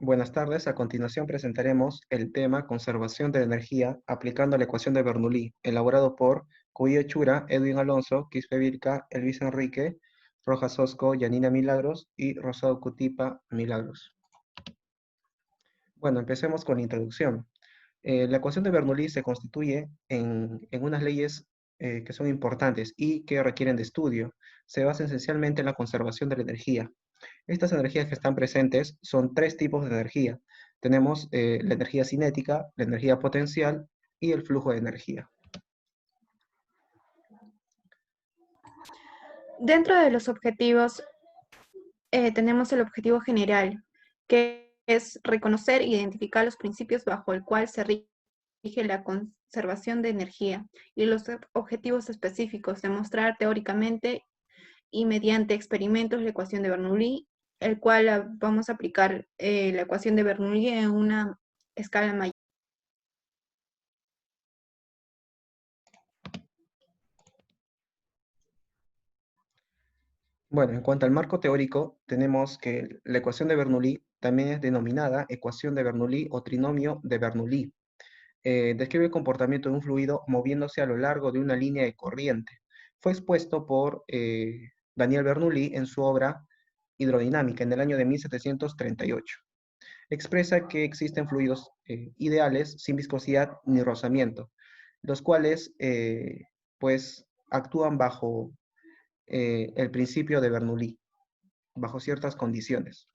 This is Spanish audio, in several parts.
Buenas tardes. A continuación presentaremos el tema Conservación de la energía aplicando la ecuación de Bernoulli, elaborado por Cuyo Chura, Edwin Alonso, Quispe Virca, Elvis Enrique, Rojas Osco, Yanina Milagros y Rosado Cutipa Milagros. Bueno, empecemos con la introducción. La ecuación de Bernoulli se constituye en unas leyes que son importantes y que requieren de estudio. Se basa esencialmente en la conservación de la energía. Estas energías que están presentes son tres tipos de energía. Tenemos la energía cinética, la energía potencial y el flujo de energía. Dentro de los objetivos tenemos el objetivo general, que es reconocer e identificar los principios bajo el cual se rige la conservación de energía, y los objetivos específicos, demostrar teóricamente y mediante experimentos la ecuación de Bernoulli, el cual vamos a aplicar la ecuación de Bernoulli en una escala mayor. Bueno, en cuanto al marco teórico, tenemos que la ecuación de Bernoulli también es denominada ecuación de Bernoulli o trinomio de Bernoulli. Describe el comportamiento de un fluido moviéndose a lo largo de una línea de corriente. Fue expuesto por Daniel Bernoulli en su obra Hidrodinámica en el año de 1738. Expresa que existen fluidos ideales sin viscosidad ni rozamiento, los cuales pues actúan bajo el principio de Bernoulli, bajo ciertas condiciones.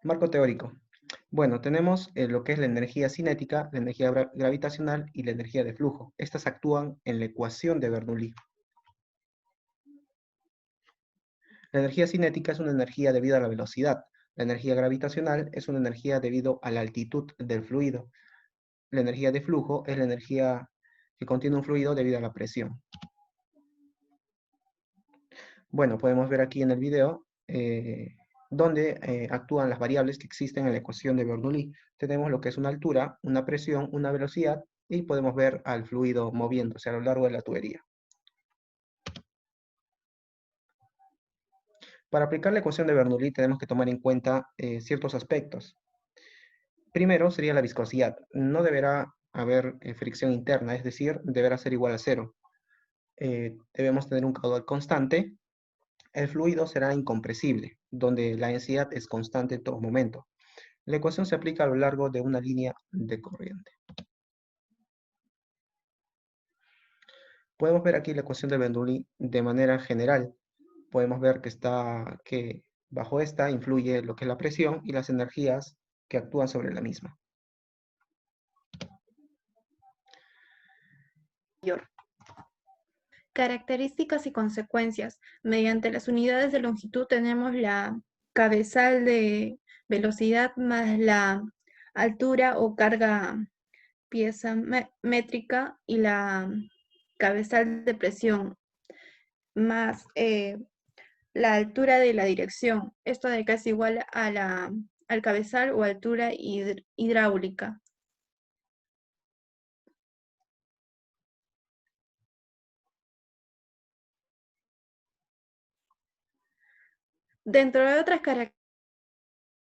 Marco teórico. Bueno, tenemos lo que es la energía cinética, la energía gravitacional y la energía de flujo. Estas actúan en la ecuación de Bernoulli. La energía cinética es una energía debido a la velocidad. La energía gravitacional es una energía debido a la altitud del fluido. La energía de flujo es la energía que contiene un fluido debido a la presión. Bueno, podemos ver aquí en el video donde actúan las variables que existen en la ecuación de Bernoulli. Tenemos lo que es una altura, una presión, una velocidad y podemos ver al fluido moviéndose a lo largo de la tubería. Para aplicar la ecuación de Bernoulli tenemos que tomar en cuenta ciertos aspectos. Primero sería la viscosidad. No deberá haber fricción interna, es decir, deberá ser igual a cero. Debemos tener un caudal constante. El fluido será incompresible, donde la densidad es constante en todo momento. La ecuación se aplica a lo largo de una línea de corriente. Podemos ver aquí la ecuación de Bernoulli de manera general. Podemos ver que bajo esta influye lo que es la presión y las energías que actúan sobre la misma. Características y consecuencias. Mediante las unidades de longitud tenemos la cabezal de velocidad más la altura o carga pieza métrica y la cabezal de presión más la altura de la dirección. Esto de acá es igual a al cabezal o altura hidráulica. Dentro de otras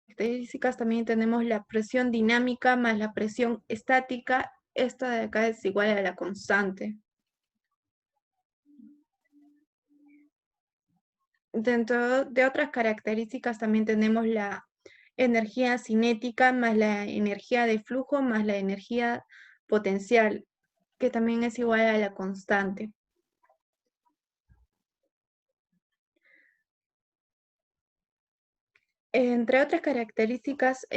características también tenemos la presión dinámica más la presión estática. Esta de acá es igual a la constante. Dentro de otras características también tenemos la energía cinética más la energía de flujo más la energía potencial, que también es igual a la constante. Entre otras características,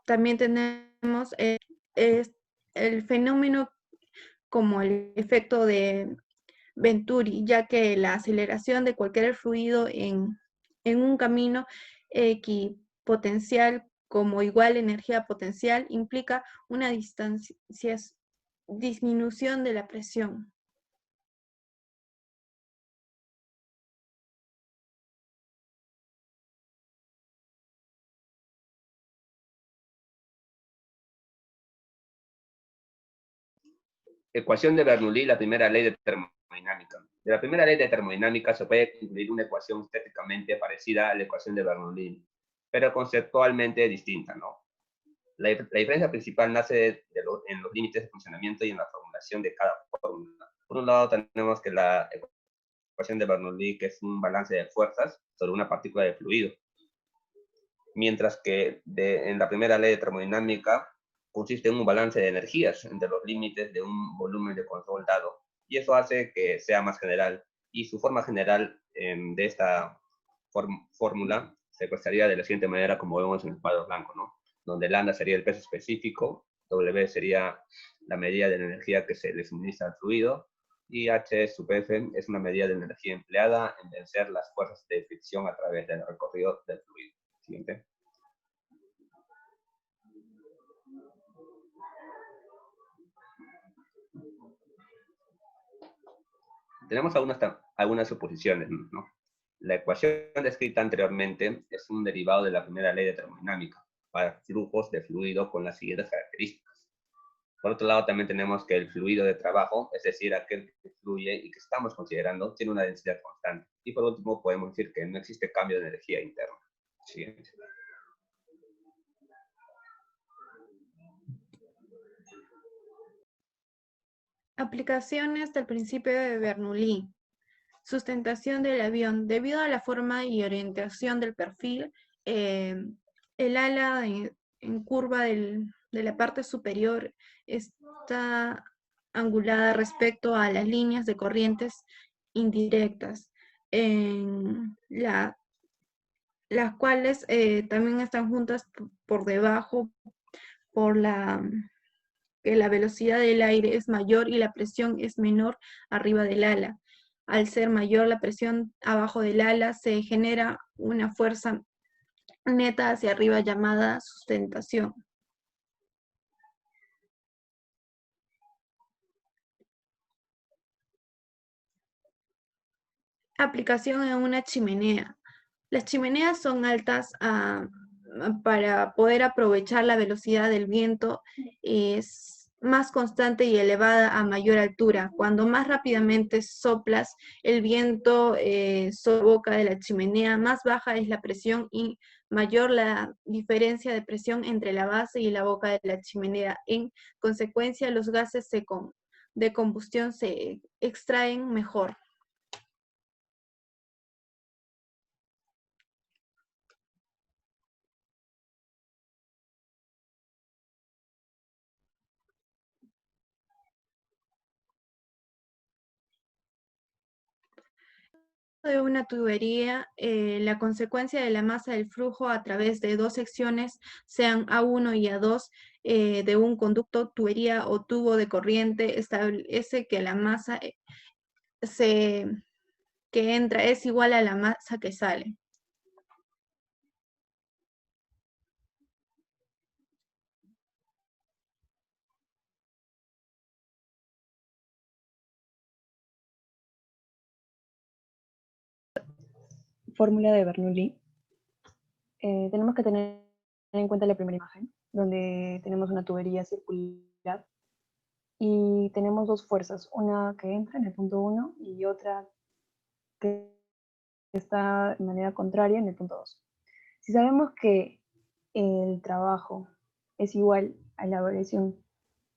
también tenemos el fenómeno como el efecto de Venturi, ya que la aceleración de cualquier fluido en un camino equipotencial como igual energía potencial implica una disminución de la presión. Ecuación de Bernoulli, la primera ley de termodinámica. De la primera ley de termodinámica se puede concluir una ecuación estéticamente parecida a la ecuación de Bernoulli. pero conceptualmente distinta, ¿no? La diferencia principal nace en los límites de funcionamiento y en la formulación de cada fórmula. Por un lado tenemos que la ecuación de Bernoulli, que es un balance de fuerzas sobre una partícula de fluido, mientras que en la primera ley de termodinámica consiste en un balance de energías entre los límites de un volumen de control dado, y eso hace que sea más general, y su forma general de esta fórmula se expresaría de la siguiente manera, como vemos en el cuadro blanco, ¿no? Donde lambda sería el peso específico, W sería la medida de la energía que se le suministra al fluido, y H sub F es una medida de la energía empleada en vencer las fuerzas de fricción a través del recorrido del fluido. Siguiente. Tenemos algunas suposiciones, ¿no? La ecuación descrita anteriormente es un derivado de la primera ley de termodinámica para flujos de fluido con las siguientes características. Por otro lado, también tenemos que el fluido de trabajo, es decir, aquel que fluye y que estamos considerando, tiene una densidad constante. Y por último, podemos decir que no existe cambio de energía interna. Siguiente. Aplicaciones del principio de Bernoulli. Sustentación del avión. Debido a la forma y orientación del perfil, el ala en curva de la parte superior está angulada respecto a las líneas de corrientes indirectas, las cuales también están juntas por debajo por que la velocidad del aire es mayor y la presión es menor arriba del ala. Al ser mayor la presión abajo del ala, se genera una fuerza neta hacia arriba llamada sustentación. Aplicación en una chimenea. Las chimeneas son altas para poder aprovechar la velocidad del viento. Es más constante y elevada a mayor altura. Cuando más rápidamente soplas el viento sobre la boca de la chimenea, más baja es la presión y mayor la diferencia de presión entre la base y la boca de la chimenea. En consecuencia, los gases de combustión se extraen mejor. De una tubería, la consecuencia de la masa del flujo a través de dos secciones, sean A1 y A2, de un conducto, tubería o tubo de corriente, establece que la masa que entra es igual a la masa que sale. Fórmula de Bernoulli. Tenemos que tener en cuenta la primera imagen, donde tenemos una tubería circular y tenemos dos fuerzas, una que entra en el punto 1 y otra que está de manera contraria en el punto 2. Si sabemos que el trabajo es igual a la variación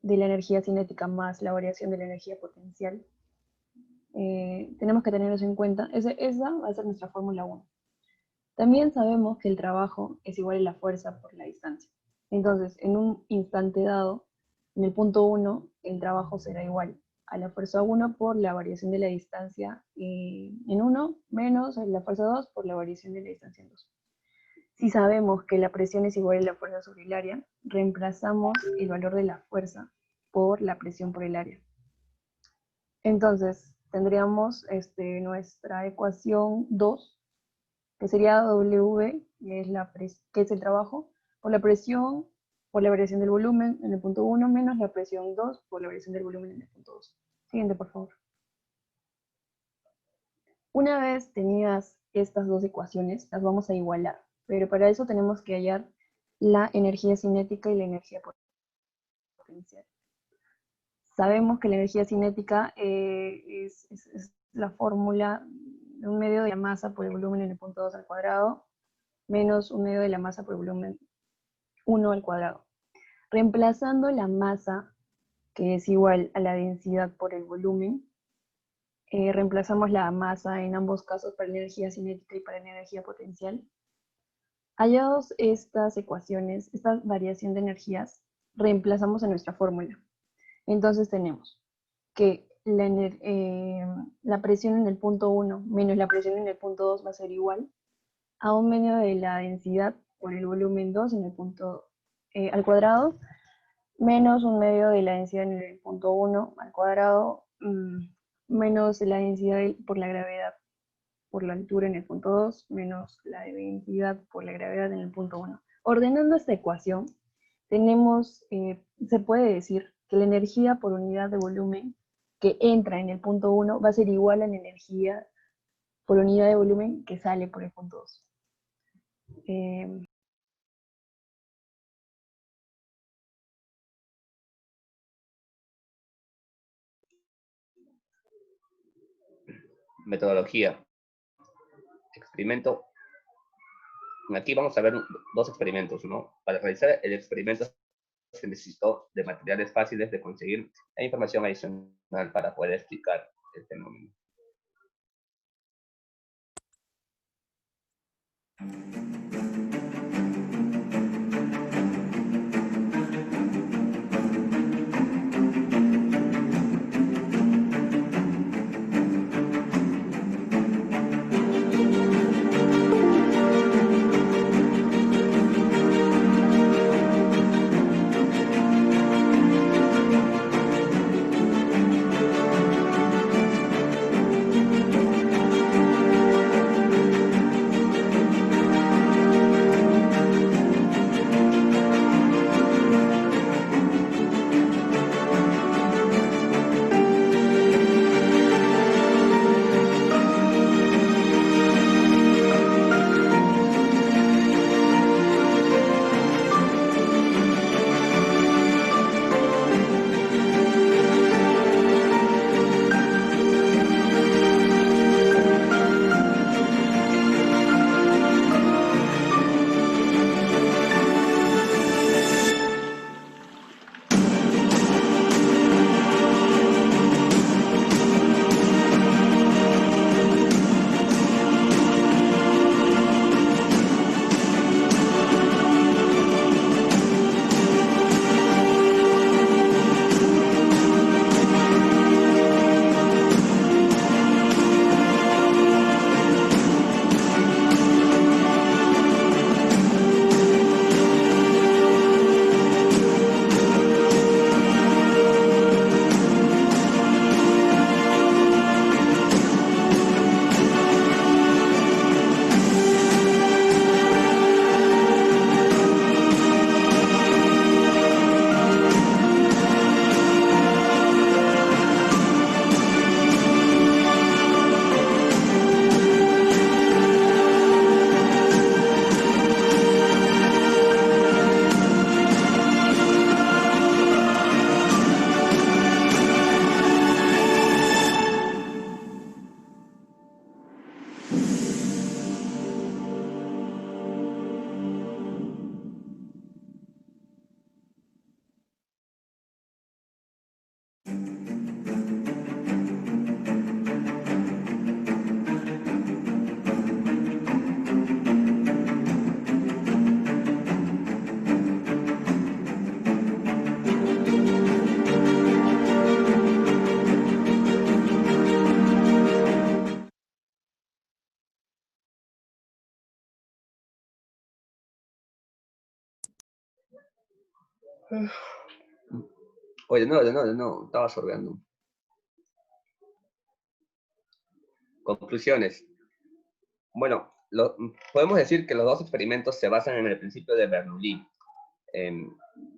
de la energía cinética más la variación de la energía potencial, tenemos que tener eso en cuenta. Esa va a ser nuestra fórmula 1. También sabemos que el trabajo es igual a la fuerza por la distancia. Entonces, en un instante dado, en el punto 1, el trabajo será igual a la fuerza 1 por la variación de la distancia en 1 menos la fuerza 2 por la variación de la distancia en 2. Si sabemos que la presión es igual a la fuerza sobre el área, reemplazamos el valor de la fuerza por la presión por el área. Entonces, tendríamos nuestra ecuación 2, que sería W, que es el trabajo, por la presión, por la variación del volumen en el punto 1, menos la presión 2 por la variación del volumen en el punto 2. Siguiente, por favor. Una vez tenidas estas dos ecuaciones, las vamos a igualar, pero para eso tenemos que hallar la energía cinética y la energía potencial. Sabemos que la energía cinética es la fórmula de un medio de la masa por el volumen en el punto 2 al cuadrado, menos 1/2 de la masa por volumen 1 al cuadrado. Reemplazando la masa, que es igual a la densidad por el volumen, reemplazamos la masa en ambos casos para la energía cinética y para la energía potencial. Hallados estas ecuaciones, esta variación de energías, reemplazamos en nuestra fórmula. Entonces tenemos que la presión en el punto 1 menos la presión en el punto 2 va a ser igual a 1/2 de la densidad por el volumen 2 en el punto al cuadrado, menos 1/2 de la densidad en el punto 1 al cuadrado, menos la densidad por la gravedad por la altura en el punto 2, menos la densidad por la gravedad en el punto 1. Ordenando esta ecuación, tenemos, se puede decir que la energía por unidad de volumen que entra en el punto 1 va a ser igual a la energía por unidad de volumen que sale por el punto 2. Metodología. Experimento. Aquí vamos a ver dos experimentos, ¿no? Para realizar el experimento se necesitó de materiales fáciles de conseguir e información adicional para poder explicar el fenómeno. Oye, no, estaba sorbeando. Conclusiones. Bueno, podemos decir que los dos experimentos se basan en el principio de Bernoulli.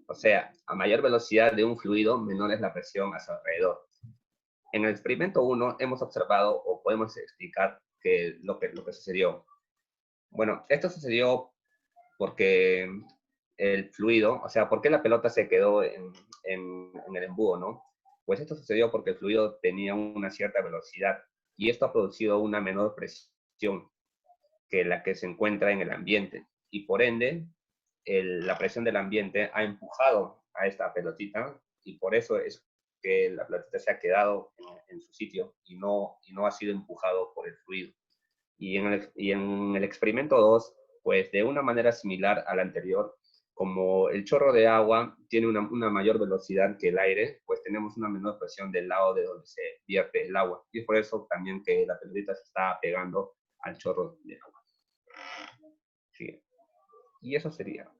O sea, a mayor velocidad de un fluido, menor es la presión a su alrededor. En el experimento 1 hemos observado o podemos explicar lo que sucedió. Bueno, esto sucedió porque el fluido, o sea, ¿por qué la pelota se quedó en el embudo, no? Pues esto sucedió porque el fluido tenía una cierta velocidad y esto ha producido una menor presión. que la que se encuentra en el ambiente. Y por ende, la presión del ambiente ha empujado a esta pelotita, y por eso es que la pelotita se ha quedado en su sitio y no ha sido empujado por el fluido. Y en el experimento 2, pues de una manera similar a la anterior, como el chorro de agua tiene una mayor velocidad que el aire, pues tenemos una menor presión del lado de donde se vierte el agua. Y es por eso también que la pelotita se está pegando al chorro de agua. Sí. Y eso sería.